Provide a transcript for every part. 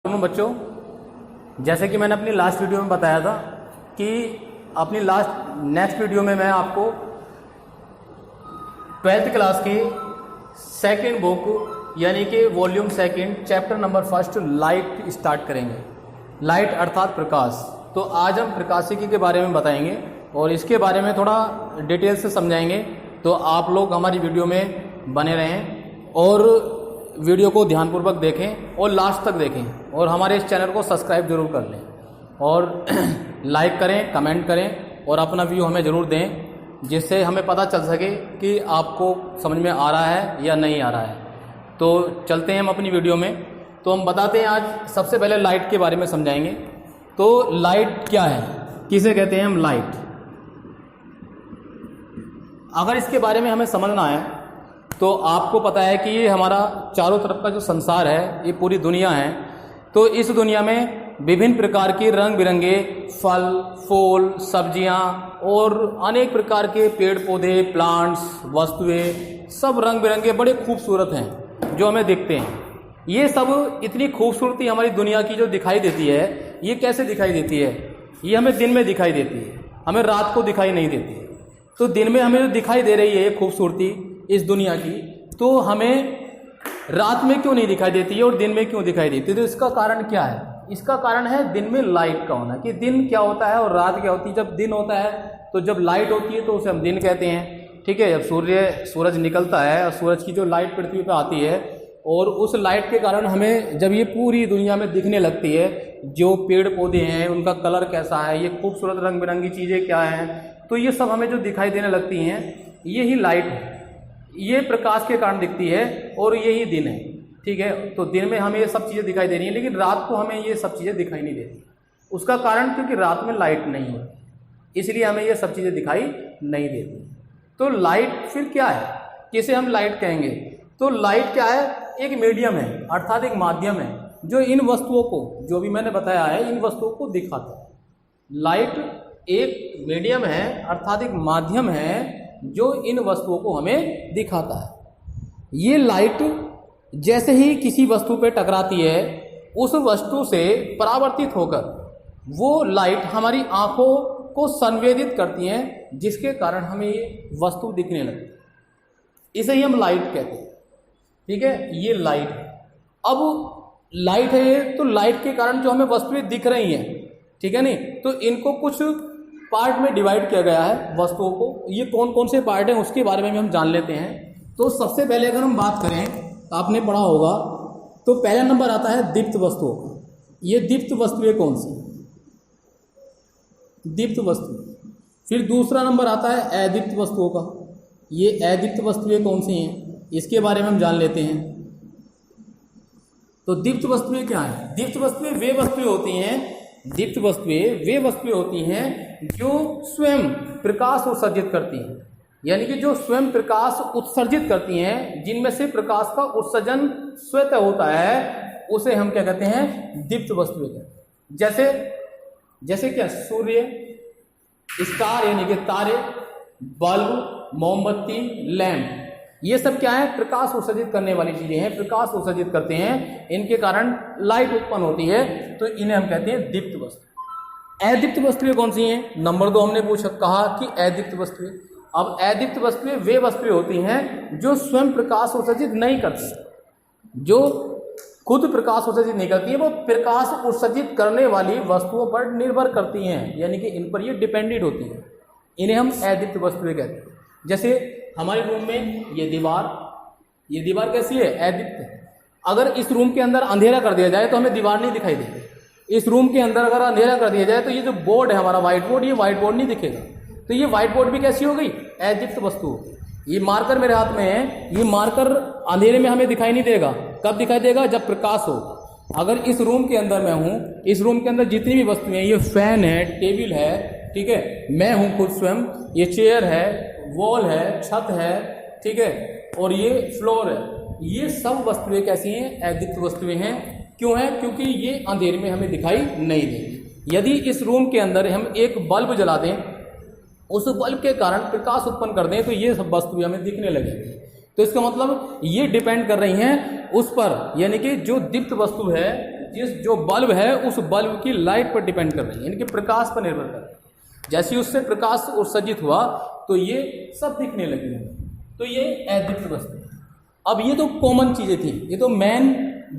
बच्चों, जैसे कि मैंने अपनी लास्ट वीडियो में बताया था कि अपनी नेक्स्ट वीडियो में मैं आपको 12th क्लास की सेकंड बुक यानी कि volume second chapter number 1 light start करेंगे। लाइट अर्थात प्रकाश। तो आज हम प्रकाशिकी के बारे में बताएंगे और इसके बारे में थोड़ा डिटेल से समझाएंगे। तो आप लोग हमारी वीडियो में बने रहें और वीडियो को ध्यानपूर्वक देखें और लास्ट तक देखें और हमारे इस चैनल को सब्सक्राइब जरूर कर लें और लाइक करें, कमेंट करें और अपना व्यू हमें ज़रूर दें, जिससे हमें पता चल सके कि आपको समझ में आ रहा है या नहीं आ रहा है। तो चलते हैं हम अपनी वीडियो में। तो हम बताते हैं, आज सबसे पहले लाइट के बारे में समझाएंगे। तो लाइट क्या है, किसे कहते हैं हम लाइट। अगर इसके बारे में हमें समझना है तो आपको पता है कि ये हमारा चारों तरफ का जो संसार है, ये पूरी दुनिया है। तो इस दुनिया में विभिन्न प्रकार के रंग बिरंगे फल, फूल, सब्जियां और अनेक प्रकार के पेड़ पौधे, प्लांट्स, वस्तुएं सब रंग बिरंगे बड़े खूबसूरत हैं जो हमें दिखते हैं। ये सब इतनी खूबसूरती हमारी दुनिया की जो दिखाई देती है, ये कैसे दिखाई देती है? ये हमें दिन में दिखाई देती है, हमें रात को दिखाई नहीं देती है। तो दिन में हमें जो दिखाई दे रही है खूबसूरती इस दुनिया की, तो हमें रात में क्यों नहीं दिखाई देती है और दिन में क्यों दिखाई देती है? तो इसका कारण क्या है? इसका कारण है दिन में लाइट का होना। कि दिन क्या होता है और रात क्या होती है। जब दिन होता है तो जब लाइट होती है तो उसे हम दिन कहते हैं, ठीक है। जब सूरज निकलता है और सूरज की जो लाइट पृथ्वी पर आती है और उस लाइट के कारण हमें जब ये पूरी दुनिया में दिखने लगती है, जो पेड़ पौधे हैं उनका कलर कैसा है, ये खूबसूरत रंग बिरंगी चीज़ें क्या हैं, तो ये सब हमें जो दिखाई देने लगती हैं, यही लाइट है। ये प्रकाश के कारण दिखती है और यही दिन है, ठीक है। तो दिन में हमें ये सब चीज़ें दिखाई दे रही हैं, लेकिन रात को हमें ये सब चीज़ें दिखाई नहीं देती। उसका कारण क्योंकि रात में लाइट नहीं है, इसलिए हमें ये सब चीज़ें दिखाई नहीं देती। तो लाइट फिर क्या है, किसे हम लाइट कहेंगे? तो लाइट क्या है? एक मीडियम है, अर्थात एक माध्यम है जो इन वस्तुओं को, जो भी मैंने बताया है, इन वस्तुओं को दिखाता है। लाइट एक मीडियम है, अर्थात एक माध्यम है जो इन वस्तुओं को हमें दिखाता है। ये लाइट जैसे ही किसी वस्तु पे टकराती है, उस वस्तु से परावर्तित होकर वो लाइट हमारी आंखों को संवेदित करती है, जिसके कारण हमें ये वस्तु दिखने लगती है। इसे ही हम लाइट कहते हैं, ठीक है। ये लाइट है। अब लाइट है ये, तो लाइट के कारण जो हमें वस्तुएं दिख रही हैं, ठीक है नहीं, तो इनको कुछ पार्ट में डिवाइड किया गया है वस्तुओं को। ये कौन कौन से पार्ट हैं उसके बारे में भी हम जान लेते हैं। तो सबसे पहले अगर हम बात करें, तो आपने पढ़ा होगा, तो पहला नंबर आता है दीप्त वस्तुओं का। ये दीप्त वस्तुएं कौन सी? दीप्त वस्तु। फिर दूसरा नंबर आता है अदीप्त वस्तुओं का। ये अदीप्त वस्तुएं कौन सी हैं, इसके बारे में हम जान लेते हैं। तो दीप्त वस्तुएं क्या है? दीप्त वस्तुएं वे वस्तुएं होती हैं, दीप्त वस्तुएं वे वस्तुएं होती हैं जो स्वयं प्रकाश उत्सर्जित करती हैं, यानी कि जो स्वयं प्रकाश उत्सर्जित करती हैं, जिनमें से प्रकाश का उत्सर्जन स्वतः होता है, उसे हम क्या कहते हैं? दीप्त वस्तुएं कहते हैं। जैसे क्या? सूर्य, स्टार यानी कि तारे, बल्ब, मोमबत्ती, लैंप, ये सब क्या है? प्रकाश उत्सर्जित करने वाली चीजें हैं, प्रकाश उत्सर्जित करते हैं, इनके कारण लाइट उत्पन्न होती है, तो इन्हें हम कहते हैं दीप्त वस्तु। अदीप्त वस्तुएं कौन सी हैं? नंबर 2 हमने कहा कि अदीप्त वस्तुएं। अब अदीप्त वस्तुएं वे वस्तुएं होती हैं जो स्वयं प्रकाश उत्सर्जित नहीं करती, जो खुद प्रकाश उत्सर्जित नहीं करती है, वो प्रकाश उत्सर्जित करने वाली वस्तुओं पर निर्भर करती हैं, यानी कि इन पर ये डिपेंडेंट होती है। इन्हें हम अदीप्त वस्तुएं कहते हैं। जैसे हमारे रूम में ये दीवार कैसी है? अदीप्त है। अगर इस रूम के अंदर अंधेरा कर दिया जाए तो हमें दीवार नहीं दिखाई देगी। इस रूम के अंदर अगर अंधेरा कर दिया जाए तो ये जो बोर्ड है हमारा व्हाइट बोर्ड, ये व्हाइट बोर्ड नहीं दिखेगा। तो ये व्हाइट बोर्ड भी कैसी हो गई? अदीप्त वस्तु हो गई। ये मार्कर मेरे हाथ में है, ये मार्कर अंधेरे में हमें दिखाई नहीं देगा। कब दिखाई देगा? जब प्रकाश हो। अगर इस रूम के अंदर मैं हूँ, इस रूम के अंदर जितनी भी वस्तुएं हैं, ये फैन है, टेबल है, ठीक है, मैं हूँ खुद स्वयं, ये चेयर है, वॉल है, छत है, ठीक है, और ये फ्लोर है, ये सब वस्तुएं कैसी हैं? अदीप्त वस्तुएं हैं। क्यों है? क्योंकि ये अंधेरे में हमें दिखाई नहीं देंगी। यदि इस रूम के अंदर हम एक बल्ब जला दें, उस बल्ब के कारण प्रकाश उत्पन्न कर दें, तो ये सब वस्तुएं हमें दिखने लगेंगी। तो इसका मतलब ये डिपेंड कर रही हैं उस पर, यानी कि जो दीप्त वस्तु है जो बल्ब है उस बल्ब की लाइट पर डिपेंड कर रही है, यानी कि प्रकाश पर निर्भर कर रही है। जैसे उससे प्रकाश उत्सर्जित हुआ तो ये सब दिखने लगी है, तो ये अद्वितीय वस्तु है। अब ये तो कॉमन चीज़ें थी, ये तो मेन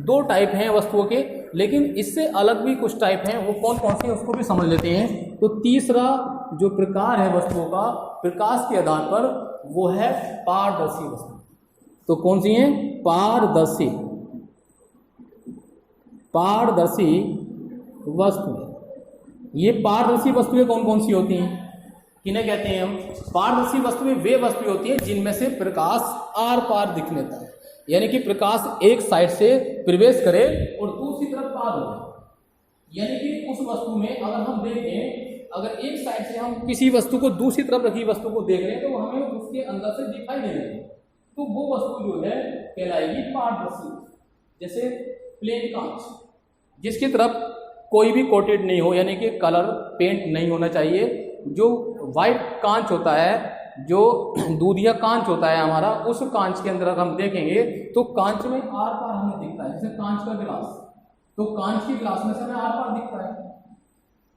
2 टाइप हैं वस्तुओं के, लेकिन इससे अलग भी कुछ टाइप हैं, वो कौन कौन से हैं उसको भी समझ लेते हैं। तो तीसरा जो प्रकार है वस्तुओं का प्रकाश के आधार पर, वो है पारदर्शी वस्तु। तो कौन सी हैं? पारदर्शी वस्तुएं। ये पारदर्शी वस्तुएं कौन कौन सी होती हैं, किन्हें कहते हैं हम? पारदर्शी वस्तुएं वे वस्तुएं होती हैं जिनमें से प्रकाश आर पार दिखने देता है, यानी कि प्रकाश एक साइड से प्रवेश करे और दूसरी तरफ पार हो जाए। यानी कि उस वस्तु में अगर हम देखें, अगर एक साइड से हम किसी वस्तु को दूसरी तरफ रखी वस्तु को देख रहे हैं तो हमें उसके अंदर से दिखाई दे रही है, तो वो वस्तु जो है कहलाएगी पारदर्शी। जैसे प्लेन कांच, जिसकी तरफ कोई भी कोटेड नहीं हो, यानी कि कलर पेंट नहीं होना चाहिए। जो वाइट कांच होता है, जो दूधिया कांच होता है हमारा, उस कांच के अंदर अगर हम देखेंगे तो कांच में आर पार हमें दिखता है। जैसे कांच का गिलास, तो कांच के गिलास में से हमें आर पार दिखता है,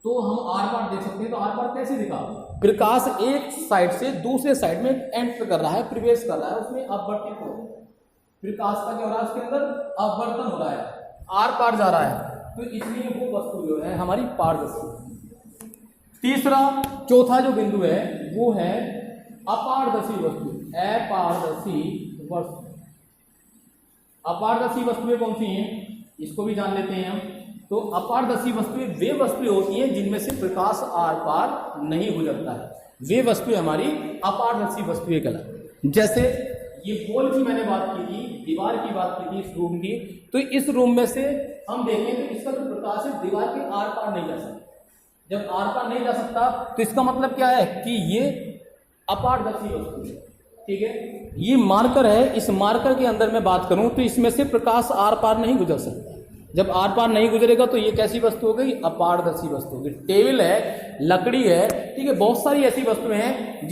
तो हम आर पार देख सकते हैं। तो आर पार कैसे दिखा? प्रकाश एक साइड से दूसरे साइड में एंटर कर रहा है, प्रवेश कर रहा है, उसमें अपवर्तित हो रहा है। प्रकाश का क्या हो रहा है? उसके अंदर अपवर्तन हो रहा है, आर पार जा रहा है, तो इसलिए वो वस्तु जो है हमारी पारदर्शी। तीसरा चौथा जो बिंदु है वो है अपारदर्शी वस्तु। अपारदर्शी वस्तु, अपारदर्शी वस्तुएं कौन सी हैं इसको भी जान लेते हैं हम। तो अपारदर्शी वस्तुएं वे वस्तुएं होती हैं जिनमें से प्रकाश आर पार नहीं गुजरता है, वे वस्तुएं हमारी अपारदर्शी वस्तुएं कहलाती। जैसे ये वॉल की मैंने बात की थी, दीवार की बात की थी इस रूम की, तो इस रूम में से हम देखें तो इसका जो प्रकाश है दीवार के आर पार नहीं जा सकता। जब आर पार नहीं जा सकता तो इसका मतलब क्या है कि ये अपारदर्शी वस्तु है। ठीक है, ये मार्कर है, इस मार्कर के अंदर मैं बात करूं तो इसमें से प्रकाश आर पार नहीं गुजर सकता। जब आर पार नहीं गुजरेगा तो ये कैसी वस्तु हो गई? अपारदर्शी वस्तु हो गई। टेबल है, लकड़ी है, ठीक है, बहुत सारी ऐसी वस्तुएं हैं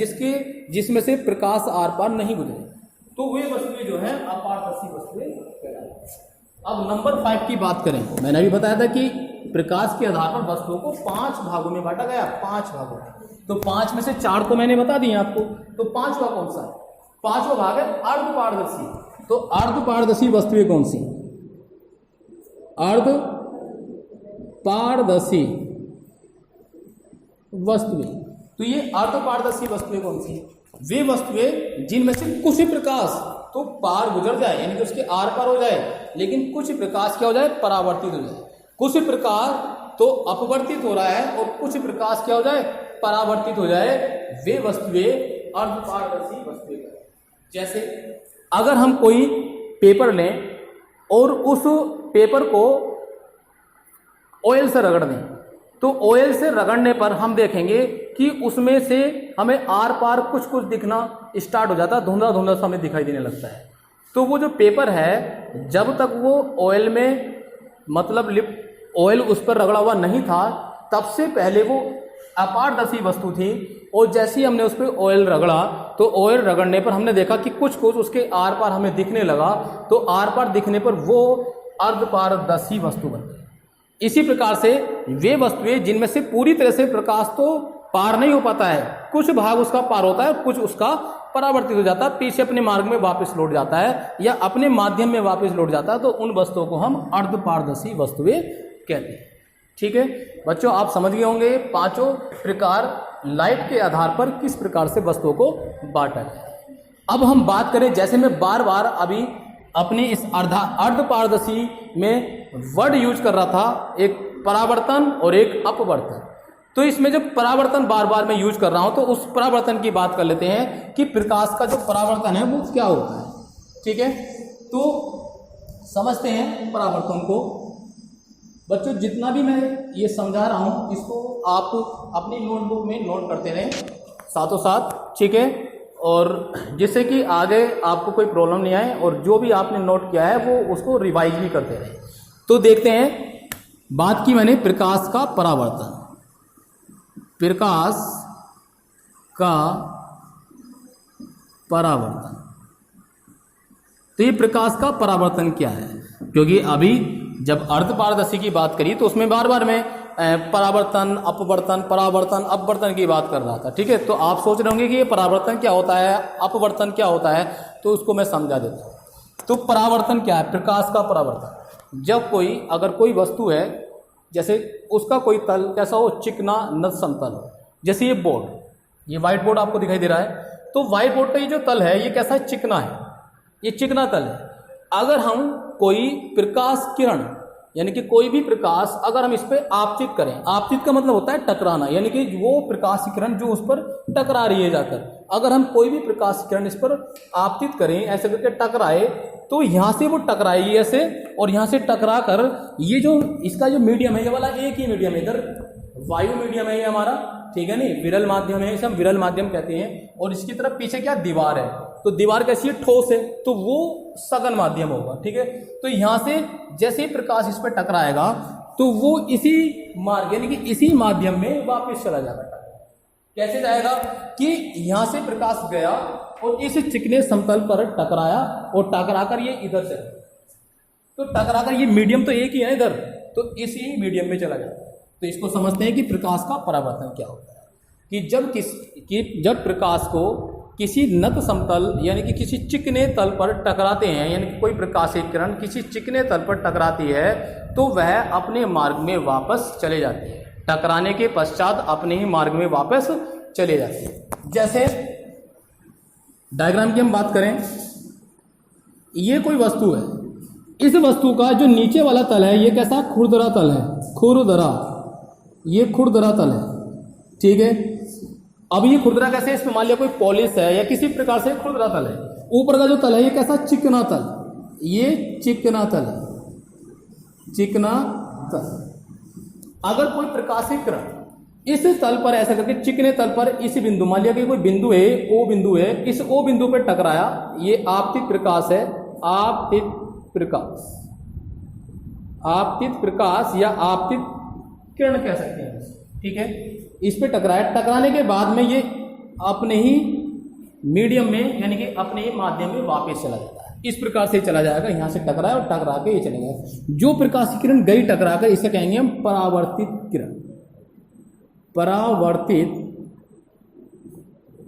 जिसमें से प्रकाश आर पार नहीं गुजरे, तो वे वस्तुएं जो है अपारदर्शी वस्तुएं कहलाती हैं। अब नंबर 5 की बात करें, मैंने अभी बताया था कि प्रकाश के आधार पर वस्तुओं को 5 भागों में बांटा गया, 5 भागों में। तो 5 में से 4 तो मैंने बता दिए आपको, तो 5वां कौन सा है? 5वां भाग है अर्ध पारदर्शी। तो अर्ध पारदर्शी वस्तुएं कौन सी? अर्ध पारदर्शी वस्तुएं। तो ये अर्ध पारदर्शी वस्तुएं कौन सी? वे वस्तुएं जिनमें से कुछ प्रकाश तो पार गुजर जाए, यानी कि उसके आर पार हो जाए, लेकिन कुछ प्रकाश क्या हो जाए? परावर्तित हो जाए। कुछ प्रकाश तो अपवर्तित हो रहा है और कुछ प्रकाश क्या हो जाए? परावर्तित हो जाए, वे वस्तुएं अर्ध पारदर्शी वस्तुएं। जैसे अगर हम कोई पेपर लें और उस पेपर को ऑयल से रगड़ दें, तो ऑयल से रगड़ने पर हम देखेंगे कि उसमें से हमें आर पार कुछ कुछ दिखना स्टार्ट हो जाता है, धुंधला धुंधला सा हमें दिखाई देने लगता है। तो वो जो पेपर है, जब तक वो ऑयल में मतलब ऑयल उस पर रगड़ा हुआ नहीं था, तब से पहले वो अपारदर्शी वस्तु थी। और जैसे ही हमने उस पर ऑयल रगड़ा, तो ऑयल रगड़ने पर हमने देखा कि कुछ कुछ उसके आर पार हमें दिखने लगा, तो आर पार दिखने पर वो अर्ध पारदर्शी वस्तु बन गई। इसी प्रकार से वे वस्तुएं जिनमें से पूरी तरह से प्रकाश तो पार नहीं हो पाता है, कुछ भाग उसका पार होता है, कुछ उसका परावर्तित हो जाता है, पीछे अपने मार्ग में वापस लौट जाता है या अपने माध्यम में वापस लौट जाता है, तो उन वस्तुओं को हम अर्ध पारदर्शी वस्तुएं कहते हैं। ठीक है बच्चों, आप समझ गए होंगे पांचों प्रकार लाइट के आधार पर किस प्रकार से वस्तुओं को बांटा जाए। अब हम बात करें, जैसे मैं बार बार अभी अपने इस अर्ध पारदर्शी में वर्ड यूज कर रहा था, एक परावर्तन और एक अपवर्तन। तो इसमें जब परावर्तन बार बार मैं यूज कर रहा हूं, तो उस परावर्तन की बात कर लेते हैं कि प्रकाश का जो परावर्तन है वो क्या होता है। ठीक है, तो समझते हैं परावर्तन को। बच्चों, जितना भी मैं ये समझा रहा हूं, इसको आप अपनी नोटबुक में नोट करते रहें साथों साथ, ठीक है, और जिससे कि आगे आपको कोई प्रॉब्लम नहीं आए, और जो भी आपने नोट किया है वो उसको रिवाइज भी करते रहें। तो देखते हैं, बात की मैंने प्रकाश का परावर्तन। प्रकाश का परावर्तन, तो ये प्रकाश का परावर्तन क्या है? क्योंकि अभी जब अर्धपारदर्शी की बात करी तो उसमें बार बार मैं परावर्तन, अपवर्तन, परावर्तन, अपवर्तन की बात कर रहा था। ठीक है, तो आप सोच रहे होंगे कि ये परावर्तन क्या होता है, अपवर्तन क्या होता है, तो उसको मैं समझा देता हूँ। तो परावर्तन क्या है? प्रकाश का परावर्तन। जब अगर कोई वस्तु है, जैसे उसका कोई तल कैसा हो, चिकना न समतल हो, जैसे ये बोर्ड, ये व्हाइट बोर्ड आपको दिखाई दे रहा है, तो व्हाइट बोर्ड का ये जो तल है ये कैसा है, चिकना है, ये चिकना तल है। अगर हम कोई प्रकाश किरण यानी कि कोई भी प्रकाश अगर हम इस पर आपतित करें, आपतित का मतलब होता है टकराना, यानी कि वो प्रकाश किरण जो उस पर टकरा रही है जाकर, अगर हम कोई भी प्रकाश किरण इस पर आपतित करें, ऐसे करके टकराए, तो यहाँ से वो टकराएगी ऐसे, और यहाँ से टकरा कर ये जो इसका जो मीडियम है, ये वाला एक ही मीडियम है, इधर वायु मीडियम है ये हमारा, ठीक है नहीं, विरल माध्यम है, इसे हम विरल माध्यम कहते हैं। और इसकी तरफ पीछे क्या दीवार है, तो दीवार कैसी है, ठोस है, तो वो सघन माध्यम होगा। ठीक है, तो यहाँ से जैसे ही प्रकाश इस पर टकराएगा तो वो इसी मार्ग यानी कि इसी माध्यम में वापस चला जाएगा। कैसे जाएगा कि यहाँ से प्रकाश गया और इस चिकने समतल पर टकराया, और टकराकर ये इधर से, तो टकराकर ये मीडियम तो एक ही है इधर, तो इसी मीडियम में चला जाएगा। तो इसको समझते हैं कि प्रकाश का परावर्तन क्या होता है, कि जब प्रकाश को किसी नत समतल यानी कि किसी चिकने तल पर टकराते हैं, यानी कि कोई प्रकाशीय किरण किसी चिकने तल पर टकराती है, तो वह अपने मार्ग में वापस चले जाती है, टकराने के पश्चात अपने ही मार्ग में वापस चले जाते हैं। जैसे डायग्राम की हम बात करें, ये कोई वस्तु है, इस वस्तु का जो नीचे वाला तल है ये कैसा, खुरदरा तल है, खुरदरा, ये खुरदरा तल है। ठीक है, अब ये खुरदरा कैसे, इसमें मान लिया कोई पॉलिश है या किसी प्रकार से खुरदरा तल है, ऊपर का जो तल है ये कैसा, चिकना तल, ये चिकना तल है, चिकना तल। अगर कोई प्रकाशीय किरण इस तल पर ऐसा करके चिकने तल पर इस बिंदु, मान लिया कि कोई बिंदु है, ओ बिंदु है, इस ओ बिंदु पर टकराया, ये आपतित प्रकाश है, आपतित प्रकाश, आपतित प्रकाश या आपतित किरण कह सकते हैं। ठीक है, इस पे टकराया, टकराने के बाद में ये अपने ही मीडियम में यानी कि अपने ही माध्यम में वापस चला जाता है। इस प्रकार से चला जाएगा, यहाँ से टकराया और टकरा के ये चलेगा। जो प्रकाश किरण गई टकरा कर, इसे कहेंगे हम परावर्तित किरण, परावर्तित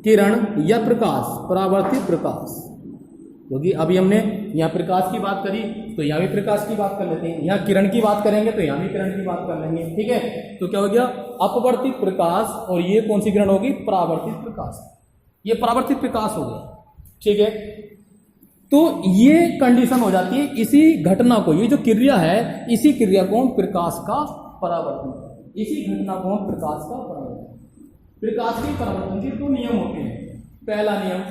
किरण या प्रकाश, परावर्तित प्रकाश। क्योंकि अभी हमने यहाँ प्रकाश की बात करी तो यहाँ भी प्रकाश की बात कर लेते हैं, यहाँ किरण की बात करेंगे तो यहाँ भी किरण की बात कर लेंगे। ठीक है, तो क्या हो गया, अपवर्तित प्रकाश, और ये कौन सी किरण होगी, परावर्तित प्रकाश, ये परावर्तित प्रकाश हो गया। ठीक है, तो ये कंडीशन हो जाती है, इसी घटना को, ये जो क्रिया है, इसी क्रिया को हम प्रकाश का परावर्तन, इसी घटना को हम प्रकाश का परावर्तन। प्रकाश के परावर्तन के दो नियम होते हैं। पहला नियम,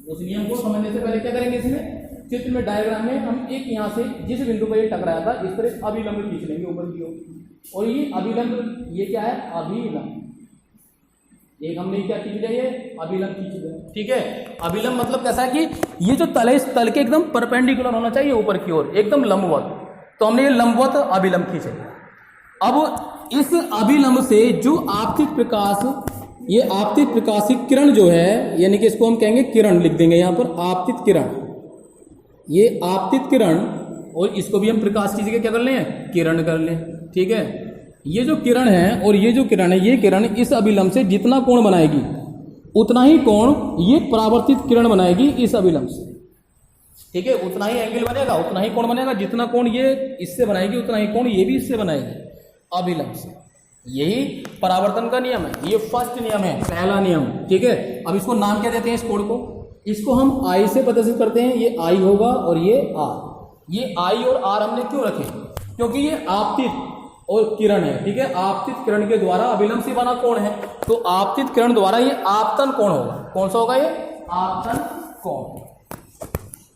उस नियम को समझने से पहले क्या करेंगे, इसमें चित्र में डायग्राम में हम एक यहाँ से जिस बिंदु पर ये टकराया था, इस पर एक अभिलंब खींच लेंगे ऊपर की ओर, और ये अभिलंब, ये क्या है, अभिलंब, एक हमने क्या खींच लिया, ये अभिलंब खींच लिया। ठीक है, अभिलंब मतलब कैसा है कि ये जो तल है, इस तल के एकदम परपेंडिकुलर होना चाहिए ऊपर की ओर, एकदम लंबवत, तो हमने ये लंबवत अभिलंब खींच लिया। अब इस अभिलंब से जो आपतित प्रकाश, ये आपतित प्रकाशित किरण जो है, यानी कि इसको हम कहेंगे किरण, लिख देंगे यहाँ पर आपतित किरण, ये आपतित किरण, और इसको भी हम प्रकाश की जगह क्या कर लें, किरण कर लें। ठीक है, ये जो किरण है और ये जो किरण है, ये किरण इस अभिलंब से जितना कोण बनाएगी उतना ही कोण ये परावर्तित किरण बनाएगी इस अभिलंब से। ठीक है, उतना ही एंगल बनेगा, उतना ही कोण बनेगा, जितना कोण ये इससे बनाएगी उतना ही कोण ये भी इससे बनाएगी अभिलंब से। यही परावर्तन का नियम है, ये फर्स्ट नियम है, पहला नियम। ठीक है, अब इसको नाम क्या देते हैं, इस कोण को, इसको हम आई से प्रदर्शित करते हैं, ये आई होगा और ये आर। ये आई और आर हमने क्यों रखे, क्योंकि ये आपतित और किरण है। ठीक है, आपतित किरण के द्वारा अभिलंब से बना कोण है, तो आपतित किरण द्वारा ये आपतन कोण होगा। कौन सा होगा, ये आपतन कोण।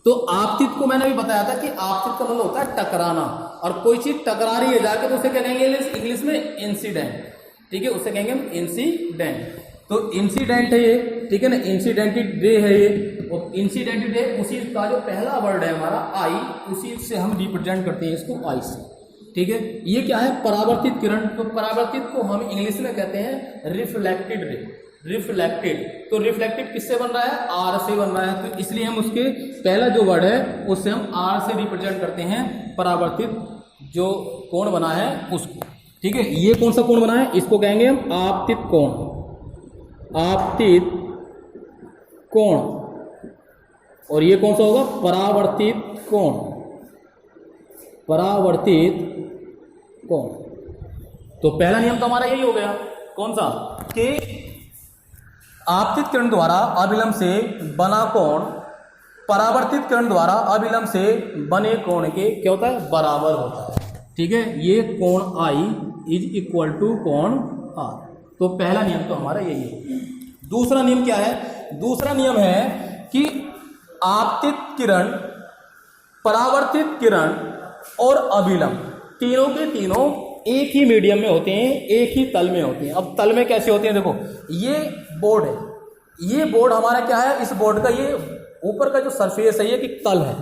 तो आपतित को मैंने भी बताया था कि आपतित का मतलब होता है टकराना, और कोई चीज टकरा रही है जाकर तो उसे क्या कहेंगे इंग्लिश में, इंसिडेंट। ठीक है, उसे कहेंगे हम इंसिडेंट। तो इंसिडेंट है ये, ठीक है ना, इंसिडेंटेड रे है ये, और इंसिडेंटेड रे उसी का जो पहला वर्ड है हमारा आई, उसी से हम रिप्रेजेंट करते हैं इसको आई से। ठीक है, ये क्या है, परावर्तित किरण। तो परावर्तित को हम इंग्लिश में कहते हैं रिफ्लेक्टेड रे, रिफ्लेक्टेड। तो रिफ्लेक्टेड किससे बन रहा है, आर से बन रहा है, तो इसलिए हम उसके पहला जो वर्ड है उससे हम आर से रिप्रेजेंट करते हैं परावर्तित जो कोण बना है उसको, ठीक है। ये कौन सा कोण बना है, इसको कहेंगे हम आपतित कोण, आपतित कोण। और ये कौन सा होगा, परावर्तित कोण, परावर्तित कोण। तो पहला नियम तो हमारा यही हो गया, कौन सा, कि आपतित किरण द्वारा अभिलंब से बना कोण परावर्तित किरण द्वारा अभिलंब से बने कोण के क्या होता है, बराबर होता है, ठीक है। ये कोण I इज इक्वल टू कोण R। तो पहला नियम तो हमारा यही है। दूसरा नियम क्या है, दूसरा नियम है कि आपतित किरण, परावर्तित किरण और अभिलंब तीनों के तीनों एक ही मीडियम में होते हैं, एक ही तल में होते हैं। अब तल में कैसे होते हैं, देखो ये बोर्ड है, ये बोर्ड हमारा क्या है, इस बोर्ड का ये ऊपर का जो सरफेस है ये एक तल है,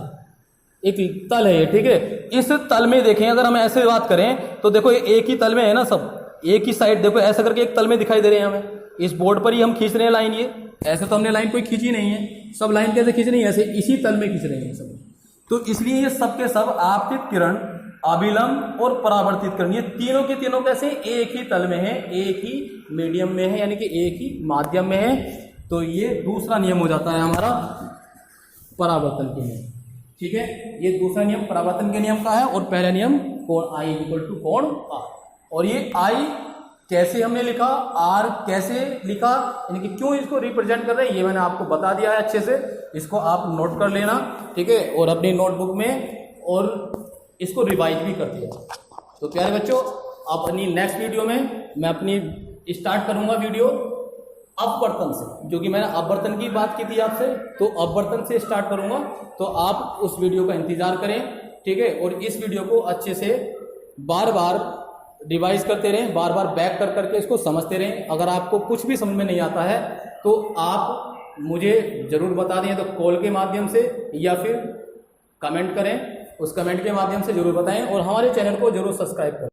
एक तल है ये, ठीक है। इस तल में देखें, अगर हम ऐसे बात करें तो देखो ये एक ही तल में है ना, सब एक ही साइड, देखो ऐसा करके एक तल में दिखाई दे रहे हैं हमें। इस बोर्ड पर ही हम खींच रहे हैं लाइन, ये ऐसे तो हमने लाइन कोई खींची नहीं है, सब लाइन कैसे खींच रही है, ऐसे इसी तल में खींच रहे हैं सब। तो इसलिए ये सब के सब आपतित किरण, अभिलंब और परावर्तित किरण, ये तीनों के तीनों कैसे एक ही तल में है, एक ही मीडियम में है, यानी कि एक ही माध्यम में है। तो ये दूसरा नियम हो जाता है हमारा परावर्तन के नियम, ठीक है। ये दूसरा नियम परावर्तन के नियम का है। और पहला नियम कोण I इक्वल टू कोण R। और ये I कैसे हमने लिखा, R कैसे लिखा, यानी कि क्यों इसको रिप्रेजेंट कर रहे हैं, ये मैंने आपको बता दिया है अच्छे से। इसको आप नोट कर लेना, ठीक है, और अपनी नोटबुक में और इसको रिवाइज भी कर दिया। तो प्यारे बच्चों, अपनी नेक्स्ट वीडियो में मैं अपनी स्टार्ट करूंगा वीडियो अपवर्तन से, जो कि मैंने अपवर्तन की बात की थी आपसे, तो अपवर्तन से स्टार्ट करूंगा। तो आप उस वीडियो का इंतजार करें, ठीक है। और इस वीडियो को अच्छे से बार बार रिवाइज करते रहें, बार बार बैक कर करके इसको समझते रहें। अगर आपको कुछ भी समझ में नहीं आता है तो आप मुझे ज़रूर बता दें, तो कॉल के माध्यम से या फिर कमेंट करें, उस कमेंट के माध्यम से ज़रूर बताएं। और हमारे चैनल को ज़रूर सब्सक्राइब करें।